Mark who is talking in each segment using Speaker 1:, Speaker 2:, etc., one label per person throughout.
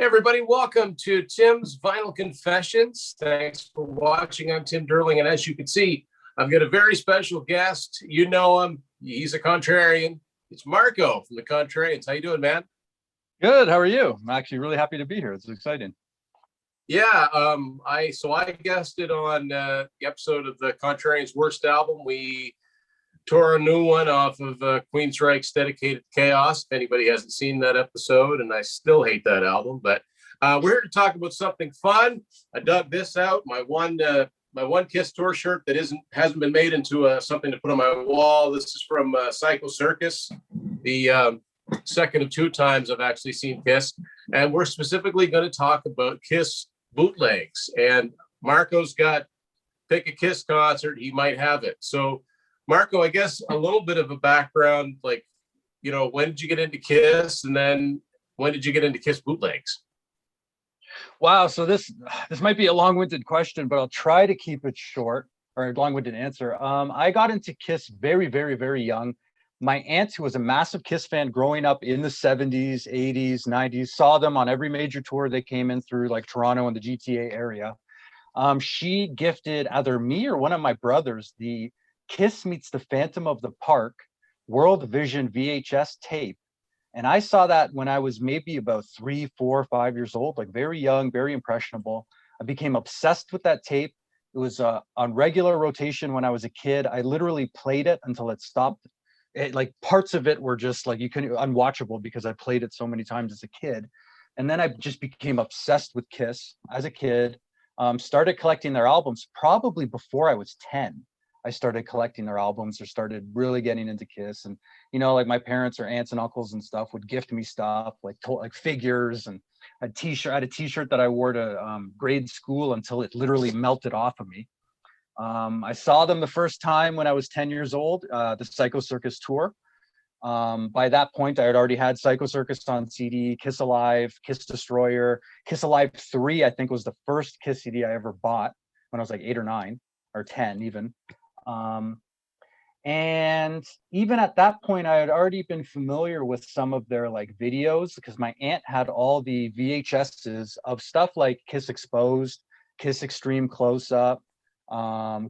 Speaker 1: Hey everybody, welcome to Tim's Vinyl Confessions. Thanks for watching. I'm Tim Durling, and as you can see, I've got a very special guest. You know him. He's a Contrarian. It's Marco from the Contrarians. How you doing, man?
Speaker 2: Good. How are you? I'm actually really happy to be here. It's exciting.
Speaker 1: Yeah, I guested on the episode of the Contrarians' worst album. We tore a new one off of Queensryche's Dedicated to Chaos. If anybody hasn't seen that episode, and I still hate that album, but we're here to talk about something fun. I dug this out. My one Kiss tour shirt that hasn't been made into something to put on my wall. This is from Psycho Circus, the second of two times I've actually seen Kiss, and we're specifically going to talk about Kiss bootlegs. And Marco's got pick a Kiss concert, he might have it. So Marco, I guess a little bit of a background, like, when did you get into Kiss, and then when did you get into Kiss bootlegs?
Speaker 2: Wow. So this might be a long-winded question, but I'll try to keep it short, or a long-winded answer. I got into Kiss very, very, very young. My aunt, who was a massive Kiss fan growing up in the 70s, 80s, 90s, saw them on every major tour they came in through, like Toronto and the GTA area. She gifted either me or one of my brothers the Kiss Meets the Phantom of the Park World Vision VHS tape. And I saw that when I was maybe about 3, 4, 5 years old, like very young, very impressionable. I became obsessed with that tape. It was on regular rotation when I was a kid. I literally played it until it stopped. Like parts of it were just like unwatchable because I played it so many times as a kid. And then I just became obsessed with Kiss as a kid. Started collecting their albums probably before I was 10. I started collecting their albums or started really getting into Kiss. And, like my parents or aunts and uncles and stuff would gift me stuff like figures and a t-shirt. I had a t-shirt that I wore to grade school until it literally melted off of me. I saw them the first time when I was 10 years old, the Psycho Circus tour. By that point, I had already had Psycho Circus on CD, Kiss Alive, Kiss Destroyer, Kiss Alive 3, I think was the first Kiss CD I ever bought when I was like 8 or 9 or 10 even. And even at that point, I had already been familiar with some of their like videos because my aunt had all the VHSs of stuff like Kiss Exposed, Kiss Extreme Close Up,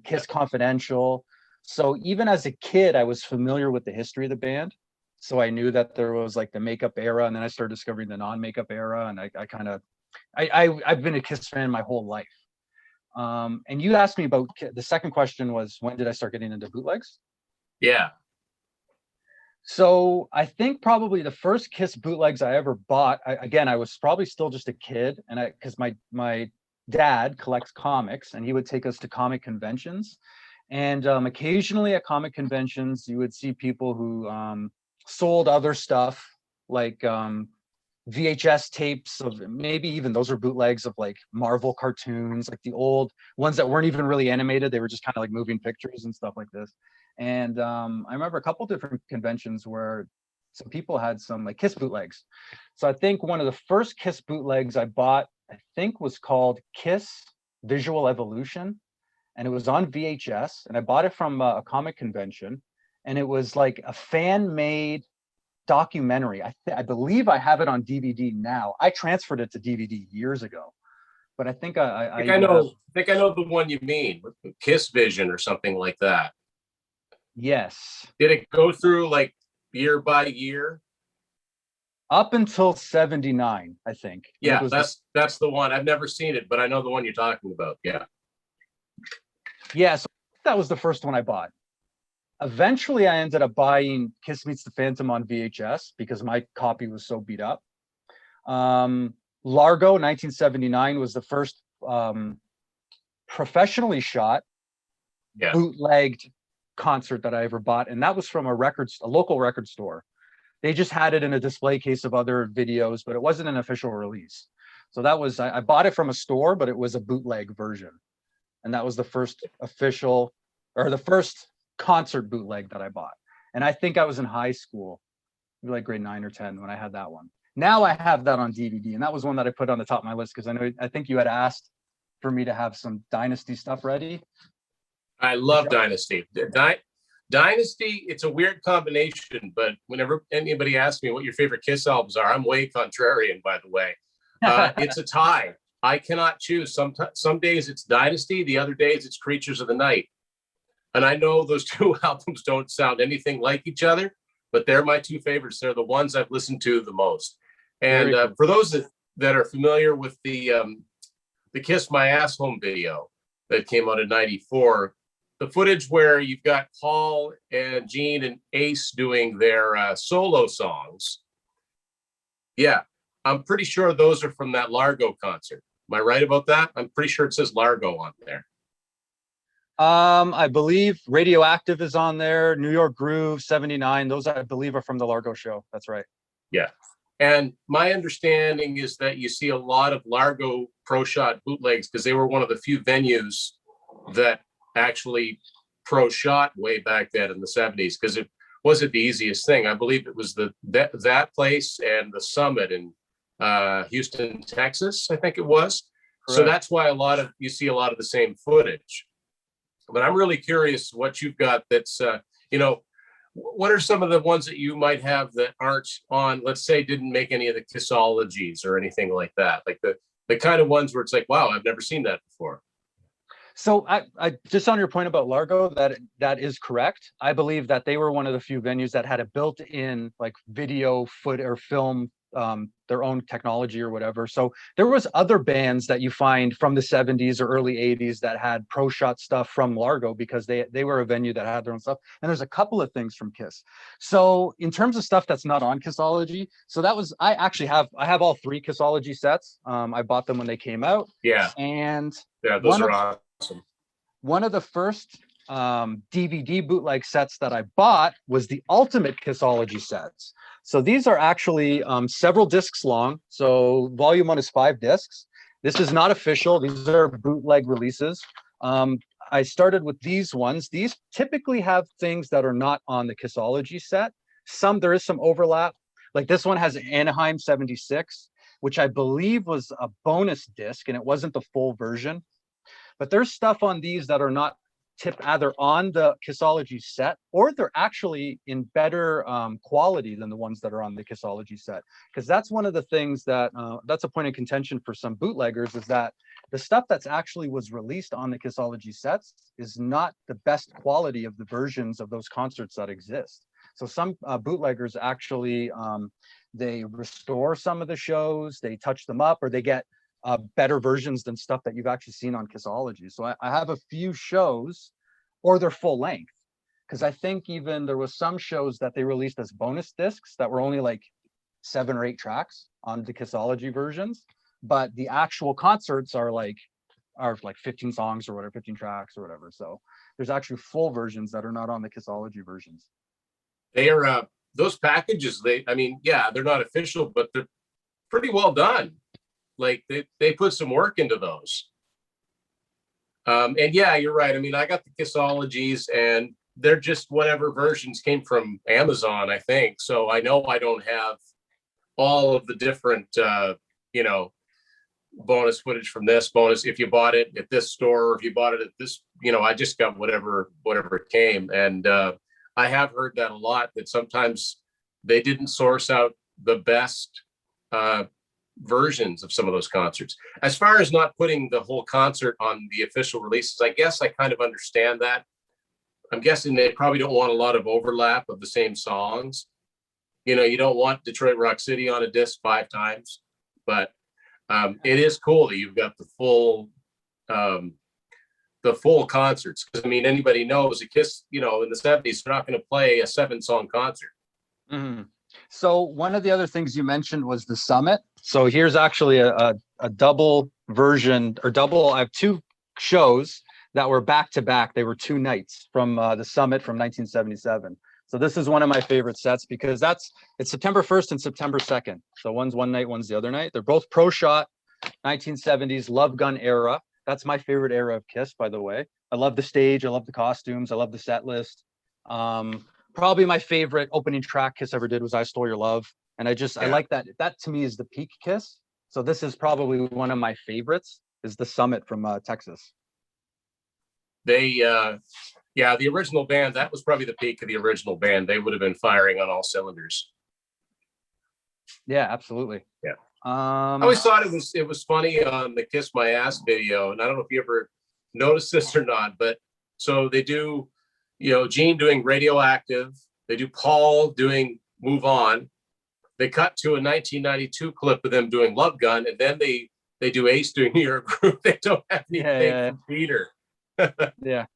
Speaker 2: Kiss Confidential. So even as a kid, I was familiar with the history of the band. So I knew that there was like the makeup era, and then I started discovering the non-makeup era. And I've been a Kiss fan my whole life. And you asked me about the second question was, when did I start getting into bootlegs?
Speaker 1: Yeah.
Speaker 2: So I think probably the first Kiss bootlegs I ever bought, I was probably still just a kid, and because my dad collects comics, and he would take us to comic conventions. And occasionally at comic conventions, you would see people who sold other stuff like VHS tapes of maybe even those were bootlegs of like Marvel cartoons, like the old ones that weren't even really animated. They were just kind of like moving pictures and stuff like this. And I remember a couple different conventions where some people had some like Kiss bootlegs. So I think one of the first Kiss bootlegs I bought, I think was called Kiss Visual Evolution. And it was on VHS. And I bought it from a comic convention. And it was like a fan-made documentary. I believe I have it on DVD now. I transferred it to DVD years ago, but I think I know
Speaker 1: the one you mean, with Kiss Vision or something like that.
Speaker 2: Yes.
Speaker 1: Did it go through like year by year?
Speaker 2: Up until 79, I think.
Speaker 1: Yeah, that's the one. I've never seen it, but I know the one you're talking about. Yeah.
Speaker 2: Yeah, so that was the first one I bought. Eventually, I ended up buying Kiss Meets the Phantom on VHS because my copy was so beat up. Largo, 1979, was the first professionally shot, bootlegged concert that I ever bought, and that was from a local record store. They just had it in a display case of other videos, but it wasn't an official release. So that was I bought it from a store, but it was a bootleg version, and that was the first official or the first concert bootleg that I bought. And I think I was in high school, maybe like grade 9 or 10 when I had that one. Now I have that on DVD, and that was one that I put on the top of my list because I think you had asked for me to have some Dynasty stuff ready.
Speaker 1: I love Dynasty. Dynasty, it's a weird combination, but whenever anybody asks me what your favorite Kiss albums are, I'm way contrarian, by the way. It's a tie. I cannot choose. Some days it's Dynasty, the other days it's Creatures of the Night. And I know those two albums don't sound anything like each other, but they're my two favorites. They're the ones I've listened to the most. And for those that are familiar with the Kiss My Ass Home video that came out in '94, the footage where you've got Paul and Gene and Ace doing their solo songs. Yeah, I'm pretty sure those are from that Largo concert. Am I right about that? I'm pretty sure it says Largo on there.
Speaker 2: I believe Radioactive is on there. New York Groove, 79. Those I believe are from the Largo show. That's right.
Speaker 1: Yeah. And my understanding is that you see a lot of Largo Pro Shot bootlegs because they were one of the few venues that actually pro shot way back then in the 70s, because it wasn't the easiest thing. I believe it was that place and the Summit in Houston, Texas, I think it was. Correct. So that's why you see a lot of the same footage. But I'm really curious what you've got that's, what are some of the ones that you might have that aren't on, let's say, didn't make any of the Kissologies or anything like that? Like the kind of ones where it's like, wow, I've never seen that before.
Speaker 2: So I just on your point about Largo, that is correct. I believe that they were one of the few venues that had a built-in like video or film, their own technology or whatever. So there was other bands that you find from the 70s or early 80s that had pro shot stuff from Largo because they were a venue that had their own stuff. And there's a couple of things from Kiss. So in terms of stuff that's not on Kissology, so that was, I have all three Kissology sets. I bought them when they came out.
Speaker 1: Yeah.
Speaker 2: And
Speaker 1: yeah, those are awesome.
Speaker 2: One of the first DVD bootleg sets that I bought was the Ultimate Kissology sets. So these are actually several discs long. So volume 1 is 5 discs. This is not official. These are bootleg releases. I started with these ones. These typically have things that are not on the Kissology set. There is some overlap. Like this one has Anaheim 76, which I believe was a bonus disc and it wasn't the full version. But there's stuff on these that are not either on the Kissology set or they're actually in better quality than the ones that are on the Kissology set. Because that's one of the things that that's a point of contention for some bootleggers, is that the stuff that's actually was released on the Kissology sets is not the best quality of the versions of those concerts that exist. So some bootleggers actually, they restore some of the shows, they touch them up, or they get better versions than stuff that you've actually seen on Kissology. So I have a few shows, or they're full length, because I think even there was some shows that they released as bonus discs that were only like 7 or 8 tracks on the Kissology versions, but the actual concerts are like 15 songs or whatever, 15 tracks or whatever. So there's actually full versions that are not on the Kissology versions.
Speaker 1: They are those packages. They're not official, but they're pretty well done. Like they put some work into those. And yeah, you're right. I mean, I got the Kissologies and they're just whatever versions came from Amazon, I think. So I know I don't have all of the different, bonus footage from this bonus. If you bought it at this store, or if you bought it at this, I just got whatever came. And I have heard that a lot, that sometimes they didn't source out the best versions of some of those concerts. As far as not putting the whole concert on the official releases, I guess I kind of understand that. I'm guessing they probably don't want a lot of overlap of the same songs. You don't want Detroit Rock City on a disc 5 times, but it is cool that you've got the full concerts. Because I mean, anybody knows a Kiss, in the 70s, they're not going to play a 7-song concert.
Speaker 2: Mm-hmm. So one of the other things you mentioned was the Summit. So here's actually a double version, or double. I have 2 shows that were back to back. They were 2 nights from the Summit from 1977. So this is one of my favorite sets because it's September 1st and September 2nd. So one's one night, one's the other night. They're both pro shot, 1970s Love Gun era. That's my favorite era of Kiss, by the way. I love the stage. I love the costumes. I love the set list. Probably my favorite opening track Kiss ever did was I Stole Your Love. And I like that. That to me is the peak Kiss. So this is probably one of my favorites, is the Summit from Texas.
Speaker 1: The original band, that was probably the peak of the original band. They would have been firing on all cylinders.
Speaker 2: Yeah, absolutely.
Speaker 1: Yeah. I always thought it was funny on the Kiss My Ass video, and I don't know if you ever noticed this or not, but so they do, Gene doing Radioactive, they do Paul doing Move On, they cut to a 1992 clip of them doing Love Gun, and then they do Ace doing New York Group. They don't have anything from Peter.
Speaker 2: Yeah.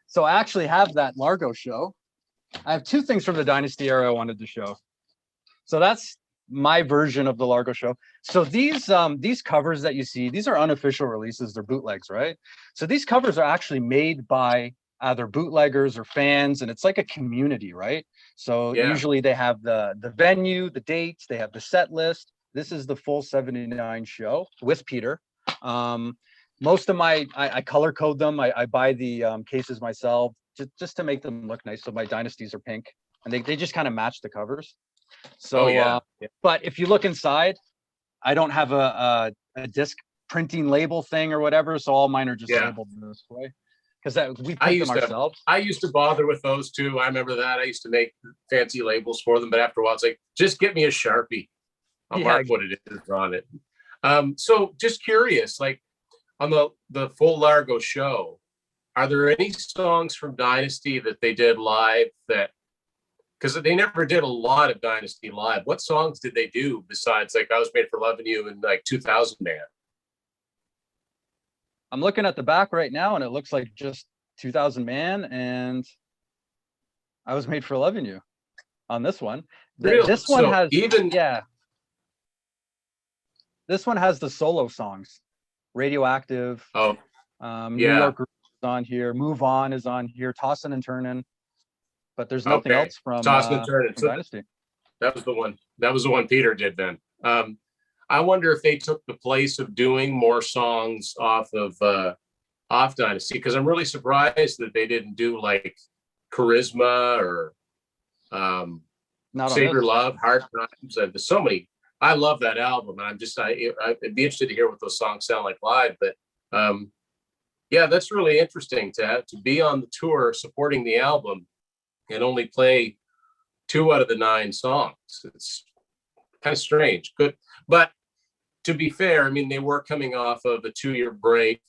Speaker 2: So I actually have that Largo show. I have two things from the Dynasty era I wanted to show. So that's my version of the Largo show. So these covers that you see, these are unofficial releases. They're bootlegs, right? So these covers are actually made by either bootleggers or fans, and it's like a community, right? So usually they have the venue, the dates, they have the set list. This is the full 79 show with Peter. Most of I color code them. I buy the cases myself just to make them look nice. So my Dynasties are pink, and they just kind of match the covers. So, but if you look inside, I don't have a disc printing label thing or whatever. So all mine are just labeled in this way because we print them ourselves.
Speaker 1: I used to bother with those too. I remember that. I used to make fancy labels for them, but after a while, it's like, just get me a Sharpie. I'll mark what it is on it. So just curious, like on the full Largo show, are there any songs from Dynasty that they did live that, because they never did a lot of Dynasty live. What songs did they do besides like I Was Made for Loving You and like 2000 Man?
Speaker 2: I'm looking at the back right now and it looks like just 2000 Man and I Was Made for Loving You on this one.
Speaker 1: Really?
Speaker 2: This one has this one has the solo songs. Radioactive. New York Group is on here. Move On is on here. Tossin' and Turnin'. But there's nothing else from
Speaker 1: Tossin' and Turnin'.
Speaker 2: From Dynasty.
Speaker 1: That was the one. That was the one Peter did then. I wonder if they took the place of doing more songs off Dynasty, because I'm really surprised that they didn't do like Charisma or Save Your Love, Hard Times. There's so many. I love that album, and I'd be interested to hear what those songs sound like live. But that's really interesting to be on the tour supporting the album and only play 2 out of the 9 songs. It's kind of strange. Good, but to be fair, I mean, they were coming off of a 2-year break,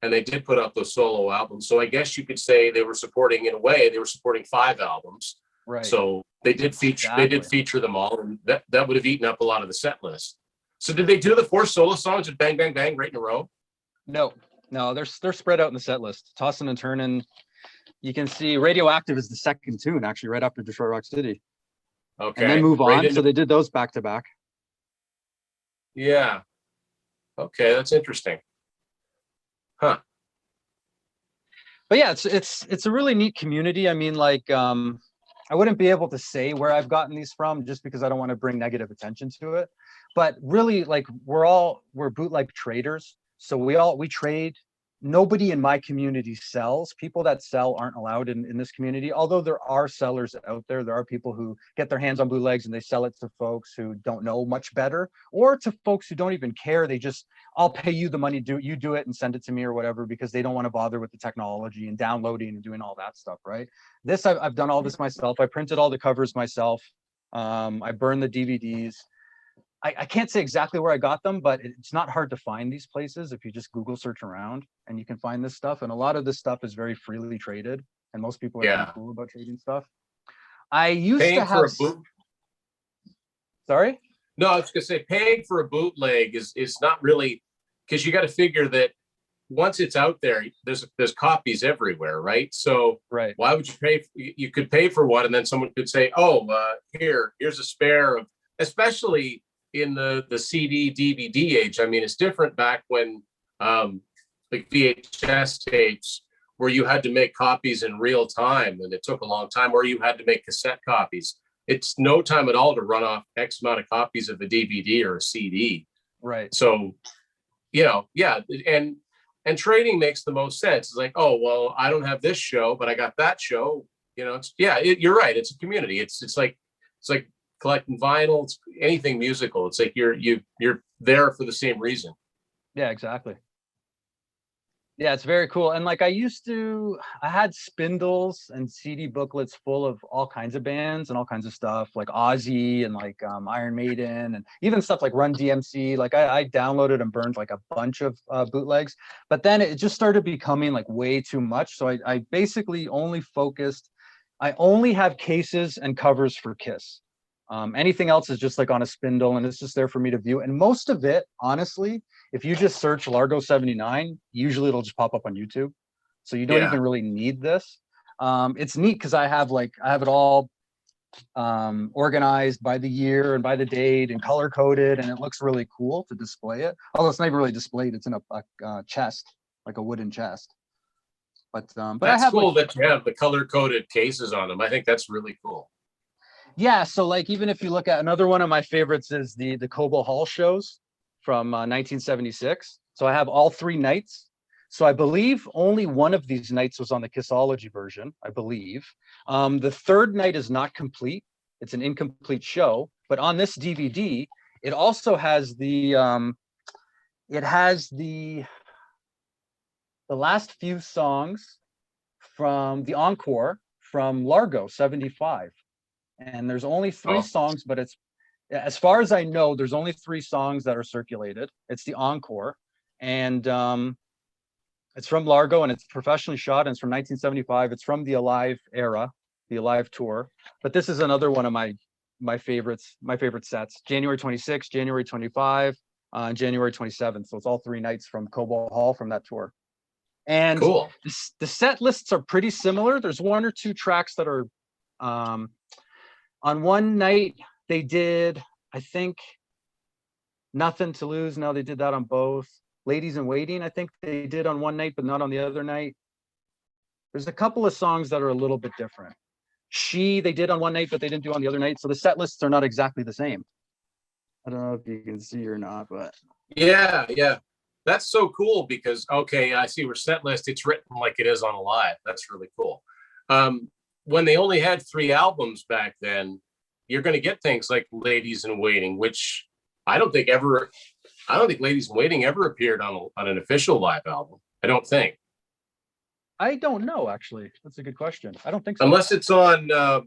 Speaker 1: and they did put out those solo albums. So I guess you could say they were supporting, in a way, they were supporting 5 albums.
Speaker 2: Right.
Speaker 1: So they did feature them all, and that would have eaten up a lot of the set list. So did they do the 4 solo songs with Bang Bang Bang right in a row?
Speaker 2: No, they're spread out in the set list. Tossin' and Turnin'. You can see Radioactive is the second tune, actually, right after Detroit Rock City.
Speaker 1: Okay.
Speaker 2: And then Move On. So they did those back to back.
Speaker 1: Yeah. Okay, that's interesting. Huh.
Speaker 2: But yeah, it's a really neat community. I mean, like, I wouldn't be able to say where I've gotten these from just because I don't want to bring negative attention to it. But really, like, we're bootleg traders. So we trade. Nobody in my community sells. People that sell aren't allowed in this community. Although there are sellers out there. There are people who get their hands on bootlegs and they sell it to folks who don't know much better, or to folks who don't even care. They just, I'll pay you the money, you do it and send it to me or whatever, because they don't want to bother with the technology and downloading and doing all that stuff, right? This, I've done all this myself. I printed all the covers myself. I burned the DVDs. I can't say exactly where I got them, but it's not hard to find these places if you just Google search around, and you can find this stuff. And a lot of this stuff is very freely traded, and most people are kind of cool about trading stuff. I used to have. Sorry?
Speaker 1: No, I was gonna say paying for a bootleg is not really, because you got to figure that once it's out there, there's copies everywhere, right? So why would you pay? You could pay for one, and then someone could say, "Oh, here's a spare of," especially in the CD DVD age. I mean, it's different back when like VHS tapes, where you had to make copies in real time, and it took a long time, or you had to make cassette copies. It's no time at all to run off X amount of copies of a DVD or a CD. Right. So, and trading makes the most sense. It's like, oh, well, I don't have this show, but I got that show. You're right. It's a community. It's like collecting vinyl, it's anything musical. It's like you're there for the same reason.
Speaker 2: Yeah, exactly. Yeah, it's very cool. And like I had spindles and CD booklets full of all kinds of bands and all kinds of stuff like Ozzy and like Iron Maiden and even stuff like Run DMC. Like I downloaded and burned like a bunch of bootlegs, but then it just started becoming like way too much. So I basically I only have cases and covers for Kiss. Anything else is just like on a spindle and it's just there for me to view. And most of it, honestly, if you just search Largo 79, usually it'll just pop up on YouTube. So you don't
Speaker 1: Yeah.
Speaker 2: even really need this. It's neat because I have it all organized by the year and by the date and color coded, and it looks really cool to display it. Although it's not even really displayed, it's in a chest, like a wooden chest. But
Speaker 1: That's
Speaker 2: I have
Speaker 1: cool
Speaker 2: like,
Speaker 1: that you have the color coded cases on them. I think that's really cool.
Speaker 2: yeah, so like even if you look at another one of my favorites is the Cobo Hall shows from 1976. So I have all 3 nights. So I believe only one of these nights was on the Kissology version, I believe. The 3rd night is not complete. It's an incomplete show. But on this DVD, it also has the last few songs from the Encore from Largo 75. And there's only 3 songs, but it's, as far as I know, there's only 3 songs that are circulated. It's the Encore, and it's from Largo, and it's professionally shot, and it's from 1975. It's from the Alive era, the Alive tour. But this is another one of my favorites, my favorite sets. January 26th, January 25, and January 27th. So it's all 3 nights from Cobo Hall from that tour. And
Speaker 1: Cool.
Speaker 2: the set lists are pretty similar. There's 1 or 2 tracks that are on one night they did, I think, Nothing to Lose. No, they did that on both. Ladies in Waiting, I think they did on one night, but not on the other night. There's a couple of songs that are a little bit different. They did on one night, but they didn't do on the other night. So the set lists are not exactly the same. I don't know if you can see or not, but.
Speaker 1: Yeah, yeah. That's so cool because, okay, I see where set list, it's written like it is on Alive. That's really cool. When they only had 3 albums back then, you're going to get things like Ladies in Waiting, which I don't think Ladies in Waiting ever appeared on an official live album. I don't think.
Speaker 2: I don't know, actually. That's a good question. I don't think so.
Speaker 1: Unless it's on, I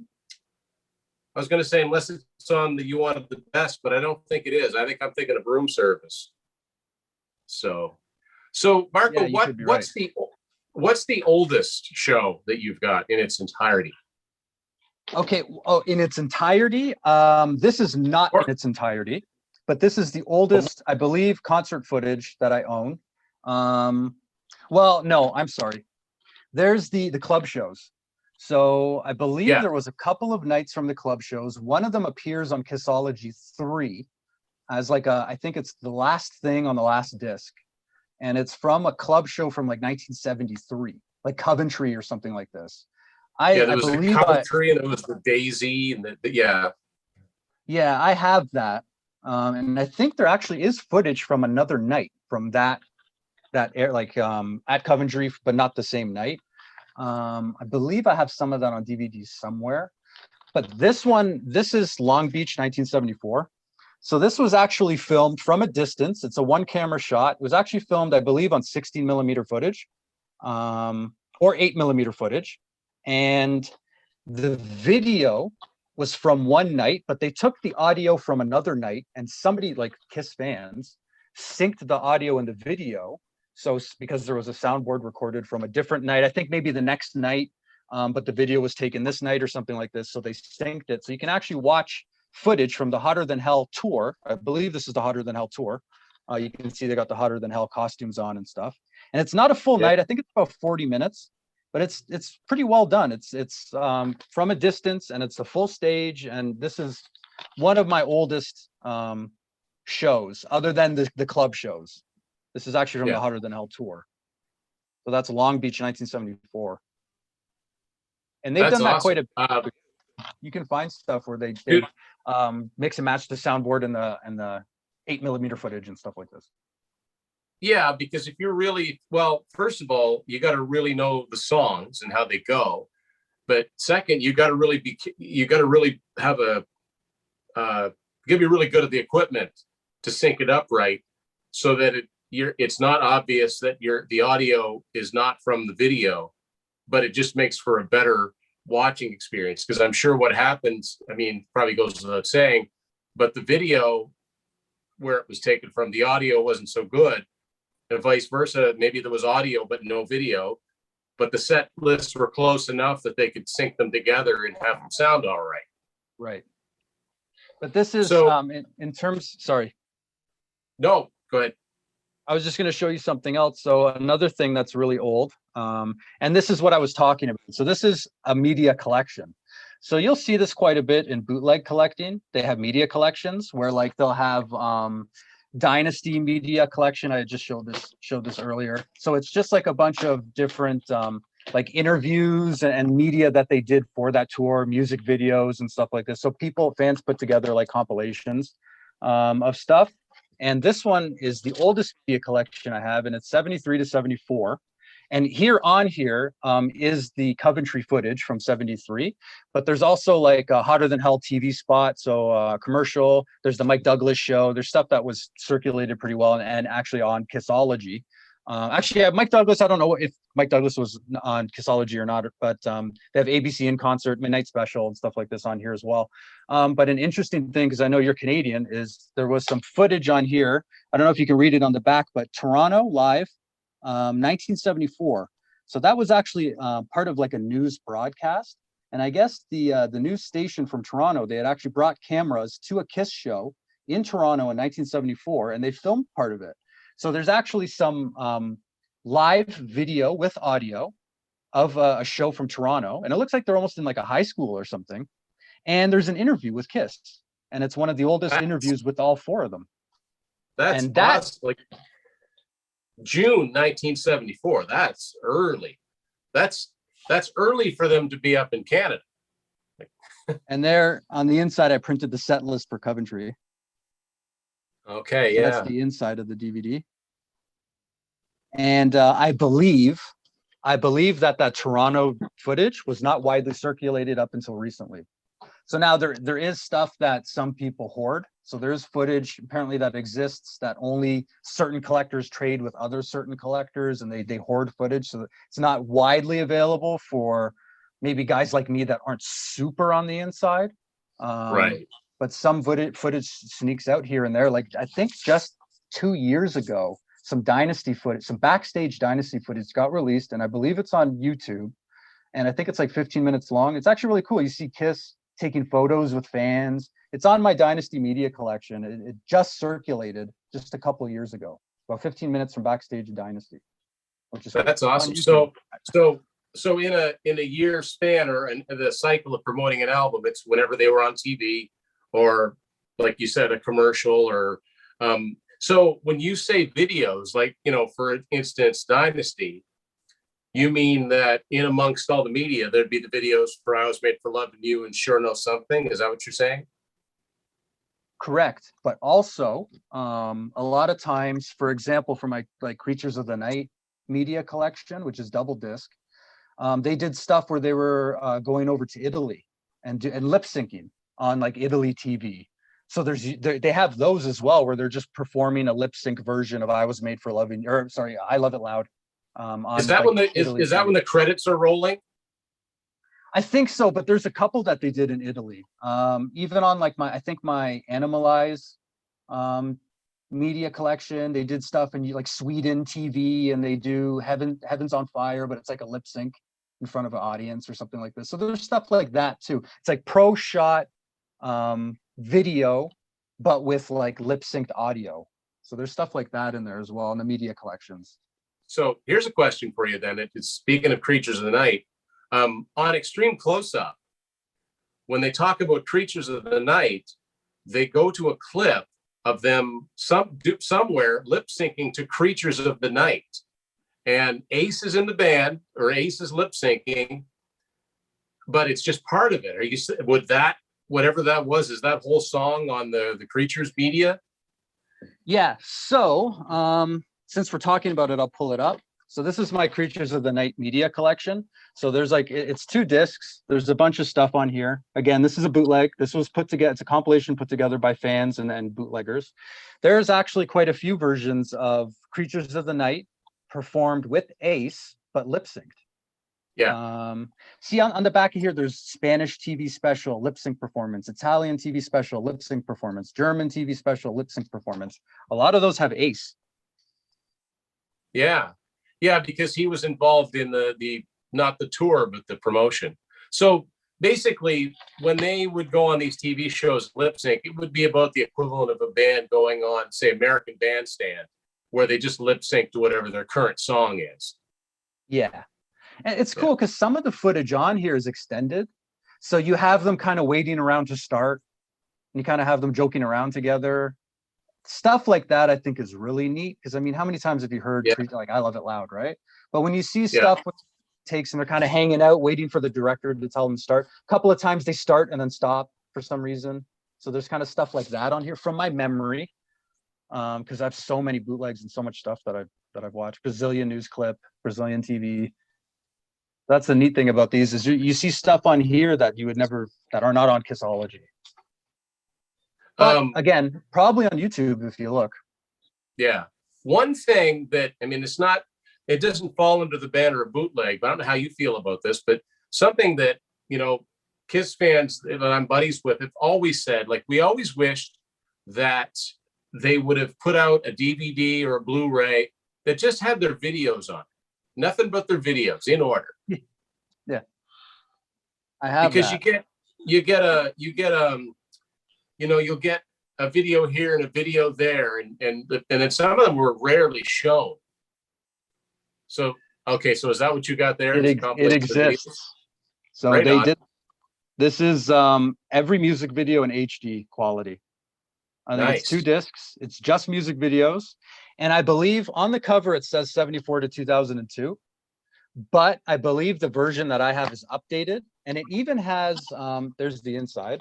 Speaker 1: was going to say, unless it's on the You Wanted the Best, but I don't think it is. I think I'm thinking of Room Service. So Marco,
Speaker 2: yeah,
Speaker 1: what's the oldest show that you've got in its entirety?
Speaker 2: Okay. Oh, in its entirety. This is not in its entirety, but this is the oldest, I believe, concert footage that I own. Well, no, I'm sorry. There's the club shows. So I believe there was a couple of nights from the club shows. One of them appears on Kissology 3 as like I think it's the last thing on the last disc. And it's from a club show from like 1973, like Coventry or something like this.
Speaker 1: There was the Coventry and there was the Daisy and
Speaker 2: Yeah, I have that. And I think there actually is footage from another night from that air, like at Coventry, but not the same night. I believe I have some of that on DVD somewhere. But this is Long Beach, 1974. So this was actually filmed from a distance. It's a 1-camera shot. It was actually filmed, I believe, on 16mm footage, or 8mm footage. And the video was from one night, but they took the audio from another night, and somebody, like Kiss fans, synced the audio and the video. So because there was a soundboard recorded from a different night, I think maybe the next night, but the video was taken this night or something like this. So they synced it. So you can actually watch footage from the Hotter Than Hell tour. I believe this is the Hotter Than Hell tour. You can see they got the Hotter Than Hell costumes on and stuff. And it's not a full night. I think it's about 40 minutes, but it's pretty well done. It's from a distance, and it's a full stage. And this is one of my oldest shows, other than the club shows. This is actually from the Hotter Than Hell tour. So that's Long Beach, 1974. And they've done that quite a bit. You can find stuff where they mix and match the soundboard and the 8mm footage and stuff like this.
Speaker 1: Yeah, because if you're really, well, first of all, you got to really know the songs and how they go. But second, you got to really have be really good at the equipment to sync it up right, so that it's not obvious that the audio is not from the video, but it just makes for a better watching experience. Because I'm sure what happens, I mean, probably goes without saying, but the video where it was taken from, the audio wasn't so good, and vice versa. Maybe there was audio but no video, but the set lists were close enough that they could sync them together and have them sound all right.
Speaker 2: Right. But this is
Speaker 1: So,
Speaker 2: in terms, sorry.
Speaker 1: No, go ahead.
Speaker 2: I was just going to show you something else. So another thing that's really old, and this is what I was talking about. So this is a media collection. So you'll see this quite a bit in bootleg collecting. They have media collections where like they'll have Dynasty media collection. I just showed this earlier. So it's just like a bunch of different like interviews and media that they did for that tour, music videos and stuff like this. So fans put together like compilations of stuff. And this one is the oldest media collection I have, and it's 73 to 74. And here is the Coventry footage from 73. But there's also like a Hotter Than Hell TV spot, so commercial. There's the Mike Douglas show. There's stuff that was circulated pretty well and actually on Kissology. Actually, yeah, Mike Douglas, I don't know if Mike Douglas was on Kissology or not, but they have ABC in Concert, Midnight Special, and stuff like this on here as well. But an interesting thing, because I know you're Canadian, is there was some footage on here. I don't know if you can read it on the back, but Toronto Live, 1974. So that was actually part of like a news broadcast. And I guess the news station from Toronto, they had actually brought cameras to a Kiss show in Toronto in 1974, and they filmed part of it. So there's actually some live video with audio of a show from Toronto, and it looks like they're almost in like a high school or something. And there's an interview with Kiss, and it's one of the oldest interviews with all four of them.
Speaker 1: That's awesome. Like June 1974. That's early. That's early for them to be up in Canada.
Speaker 2: And there on the inside, I printed the set list for Coventry.
Speaker 1: Okay,
Speaker 2: so
Speaker 1: yeah.
Speaker 2: That's the inside of the DVD. And I believe that Toronto footage was not widely circulated up until recently. So now there is stuff that some people hoard. So there's footage apparently that exists that only certain collectors trade with other certain collectors, and they hoard footage. So it's not widely available for maybe guys like me that aren't super on the inside.
Speaker 1: Right.
Speaker 2: But some footage sneaks out here and there. Like I think just 2 years ago, some Dynasty footage, some backstage Dynasty footage got released, and I believe it's on YouTube. And I think it's like 15 minutes long. It's actually really cool. You see Kiss taking photos with fans. It's on my Dynasty media collection. It just circulated just a couple of years ago, about 15 minutes from backstage of Dynasty. Which is
Speaker 1: That's awesome. So in a year span or in the cycle of promoting an album, it's whenever they were on TV or, like you said, a commercial or so when you say videos, like, for instance, Dynasty, you mean that in amongst all the media, there'd be the videos for I Was Made for Loving You and Sure Know Something. Is that what you're saying?
Speaker 2: Correct. But also a lot of times, for example, for my like Creatures of the Night media collection, which is double disc, they did stuff where they were going over to Italy and lip syncing on like Italy TV. So they have those as well, where they're just performing a lip sync version of "I Was Made for Loving," or sorry, "I Love It Loud."
Speaker 1: Is that when the credits are rolling?
Speaker 2: I think so, but there's a couple that they did in Italy. Even on like my Animalize media collection, they did stuff in like Sweden TV, and they do Heaven's on Fire, but it's like a lip sync in front of an audience or something like this. So there's stuff like that too. It's like pro shot video, but with like lip synced audio. So there's stuff like that in there as well in the media collections.
Speaker 1: So here's a question for you then. It's speaking of Creatures of the Night, on Extreme Close-Up, when they talk about Creatures of the Night, they go to a clip of them somewhere lip syncing to Creatures of the Night, and Ace is in the band, or Ace is lip syncing, but it's just part of it. Would that, whatever that was, is that whole song on the Creatures media?
Speaker 2: Yeah. So since we're talking about it, I'll pull it up. So this is my Creatures of the Night media collection. So there's like, it's 2 discs. There's a bunch of stuff on here. Again, this is a bootleg. This was put together. It's a compilation put together by fans and bootleggers. There's actually quite a few versions of Creatures of the Night performed with Ace, but lip synced.
Speaker 1: Yeah.
Speaker 2: See on the back of here, there's Spanish TV special lip sync performance, Italian TV special lip sync performance, German TV special lip sync performance. A lot of those have Ace.
Speaker 1: Yeah. Yeah, because he was involved in the not the tour, but the promotion. So basically, when they would go on these TV shows lip sync, it would be about the equivalent of a band going on, say, American Bandstand, where they just lip sync to whatever their current song is.
Speaker 2: Yeah. And it's cool because some of the footage on here is extended. So you have them kind of waiting around to start. And you kind of have them joking around together. Stuff like that, I think, is really neat. Because, I mean, how many times have you heard, like, I Love It Loud, right? But when you see stuff with takes and they're kind of hanging out, waiting for the director to tell them to start. A couple of times they start and then stop for some reason. So there's kind of stuff like that on here from my memory. Because I have so many bootlegs and so much stuff that I've watched. Brazilian news clip, Brazilian TV. That's the neat thing about these is you see stuff on here that you would never, that are not on Kissology. But again, probably on YouTube if you look.
Speaker 1: Yeah. One thing that, I mean, it doesn't fall under the banner of bootleg, but I don't know how you feel about this, but something that, you know, Kiss fans that I'm buddies with have always said, like, we always wished that they would have put out a DVD or a Blu-ray that just had their videos on it. Nothing but their videos in order.
Speaker 2: Yeah. I have
Speaker 1: because
Speaker 2: that.
Speaker 1: you'll get a video here and a video there, and then some of them were rarely shown. So okay, so is that what you got there?
Speaker 2: It exists. So right they on. Did. This is every music video in HD quality. I think it's 2 discs. It's just music videos, and I believe on the cover it says 74 to 2002. But I believe the version that I have is updated, and it even has there's the inside.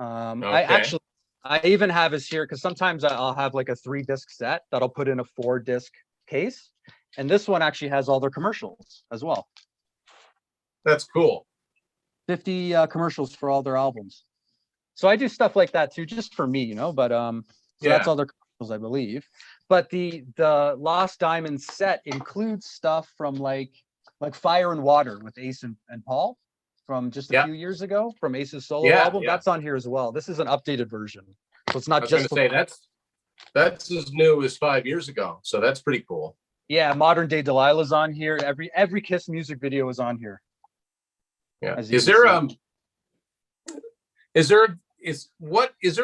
Speaker 2: Okay. I even have is here because sometimes I'll have like a 3-disc set that I'll put in a 4-disc case, and this one actually has all their commercials as well.
Speaker 1: That's cool.
Speaker 2: 50 commercials for all their albums. So I do stuff like that too, just for me, you know. But so that's all their commercials, I believe. But the Lost Diamond set includes stuff from like Fire and Water with Ace and Paul from just a few years ago from Ace's solo album. That's on here as well. This is an updated version, so it's not just.
Speaker 1: Say that's as new as 5 years ago, so that's pretty cool.
Speaker 2: Yeah, Modern Day Delilah's on here. Every Kiss music video is on here.
Speaker 1: Yeah. Is there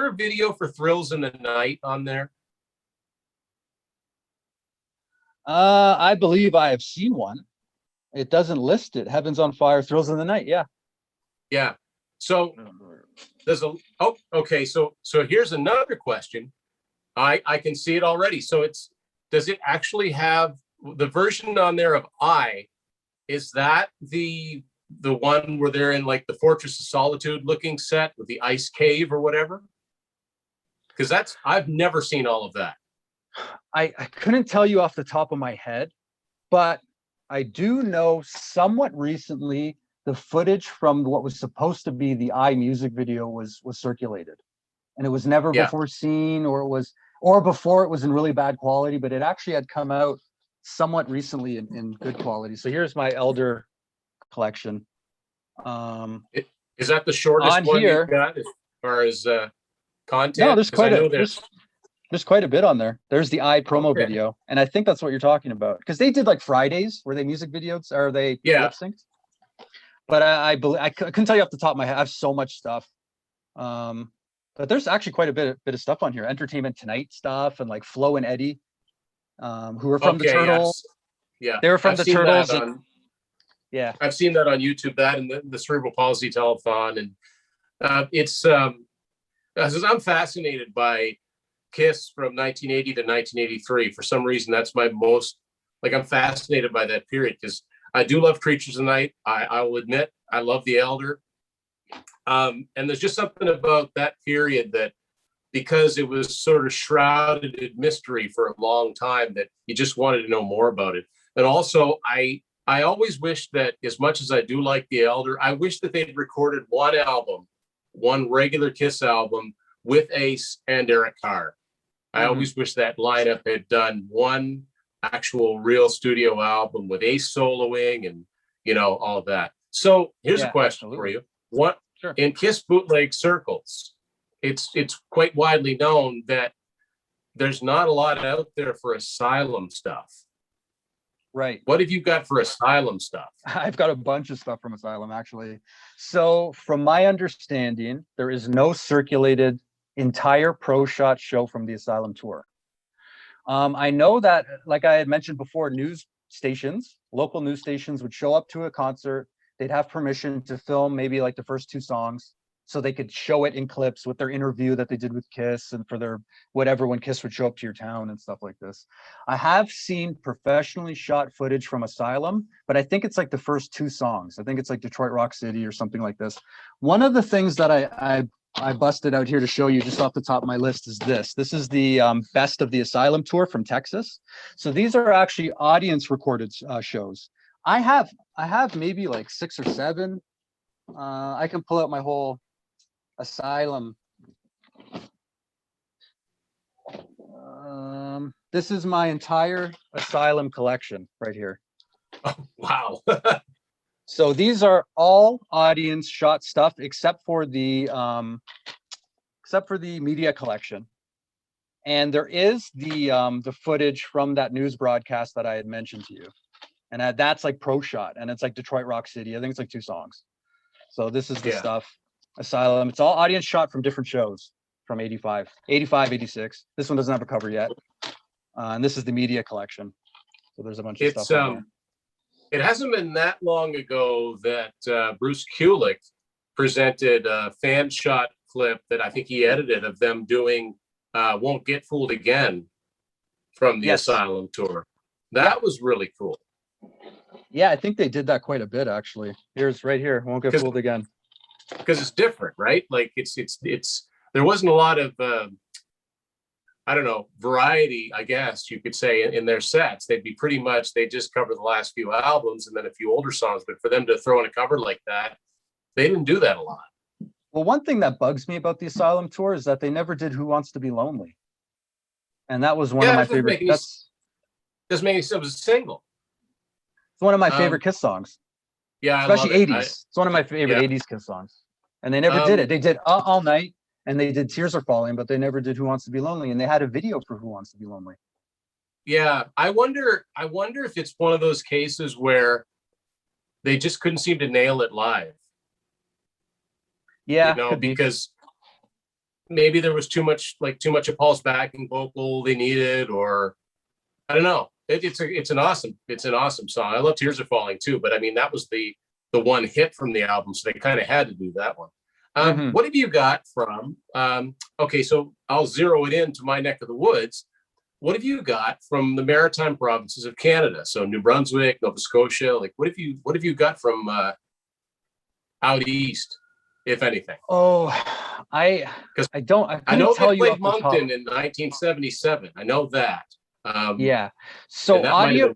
Speaker 1: a video for Thrills in the Night on there?
Speaker 2: I believe I have seen one. It doesn't list it. Heaven's on Fire, Thrills in the Night. Yeah.
Speaker 1: Yeah. So there's okay. So here's another question. I can see it already. So does it actually have the version on there of is that the one where they're in like the Fortress of Solitude looking set with the ice cave or whatever? Because I've never seen all of that.
Speaker 2: I couldn't tell you off the top of my head, but I do know somewhat recently the footage from what was supposed to be the music video was circulated, and it was never before seen, or before it was in really bad quality, but it actually had come out somewhat recently in good quality. So here's my Elder collection.
Speaker 1: Is that the shortest one you've got as far as content?
Speaker 2: No, there's quite a bit on there. There's the promo video, and I think that's what you're talking about, because they did like Fridays where they music videos or they lip synced. But I believe I couldn't tell you off the top of my head. I have so much stuff. But there's actually quite a bit of stuff on here. Entertainment Tonight stuff and like Flo and Eddie, who were from the Turtles.
Speaker 1: Yeah,
Speaker 2: they were from the Turtles.
Speaker 1: I've seen that on YouTube. That and the Cerebral Palsy Telethon, and I'm fascinated by Kiss from 1980 to 1983. For some reason, that's my most, I'm fascinated by that period because I do love Creatures of the Night. I will admit, I love The Elder. And there's just something about that period that because it was sort of shrouded in mystery for a long time that you just wanted to know more about it. And also, I always wish that, as much as I do like The Elder, I wish that they'd recorded one album, one regular Kiss album with Ace and Eric Carr. I always wish that lineup had done one actual real studio album with Ace soloing and, you know, all of that. So here's a question for you. What in Kiss bootleg circles, it's quite widely known that there's not a lot out there for Asylum stuff.
Speaker 2: Right.
Speaker 1: What have you got for Asylum stuff?
Speaker 2: I've got a bunch of stuff from Asylum, actually. So from my understanding, there is no circulated entire pro shot show from the Asylum tour. I know that, like I had mentioned before, news stations, local news stations would show up to a concert. They'd have permission to film maybe like the first 2 songs, so they could show it in clips with their interview that they did with Kiss and for their whatever, when Kiss would show up to your town and stuff like this. I have seen professionally shot footage from Asylum, but I think it's like the first 2 songs. I think it's like Detroit Rock City or something like this. One of the things that I busted out here to show you just off the top of my list is this. This is the best of the Asylum tour from Texas. So these are actually audience recorded shows. I have maybe like 6 or 7. I can pull out my whole Asylum. This is my entire Asylum collection right here.
Speaker 1: Oh, wow.
Speaker 2: So these are all audience shot stuff except for the media collection. And there is the footage from that news broadcast that I had mentioned to you. And that's like pro shot, and it's like Detroit Rock City. I think it's like 2 songs. So this is the stuff. Asylum. It's all audience shot from different shows from 85, 86. This one doesn't have a cover yet. And this is the media collection. So there's a bunch of stuff on there.
Speaker 1: It hasn't been that long ago that Bruce Kulick presented a fan shot clip that I think he edited of them doing Won't Get Fooled Again from the Asylum tour. That was really cool.
Speaker 2: Yeah, I think they did that quite a bit, actually. Here's right here. Won't Get Fooled Again.
Speaker 1: Because it's different, right? Like it's there wasn't a lot of I don't know, variety, I guess you could say, in their sets. They'd be pretty much, they just cover the last few albums and then a few older songs. But for them to throw in a cover like that, they didn't do that a lot.
Speaker 2: Well, one thing that bugs me about the Asylum tour is that they never did Who Wants to Be Lonely. And that was one of my favorite.
Speaker 1: Doesn't make any sense. It was a single.
Speaker 2: It's one of my favorite Kiss songs.
Speaker 1: Yeah,
Speaker 2: especially 80s. It's one of my favorite 80s Kiss songs. And they never did it. They did All Night, and they did Tears Are Falling, but they never did Who Wants to Be Lonely. And they had a video for Who Wants to Be Lonely.
Speaker 1: Yeah, I wonder if it's one of those cases where they just couldn't seem to nail it live.
Speaker 2: Yeah,
Speaker 1: you know, because maybe there was too much a pulse backing vocal they needed, or I don't know. It's an awesome song. I love Tears Are Falling too, but I mean that was the one hit from the album, so they kind of had to do that one. What have you got from? Okay, so I'll zero it into my neck of the woods. What have you got from the Maritime provinces of Canada? So New Brunswick, Nova Scotia. Like, what have you got from out east, if anything?
Speaker 2: Oh, I know
Speaker 1: they played Moncton in 1977. I know that.
Speaker 2: Yeah. So audio,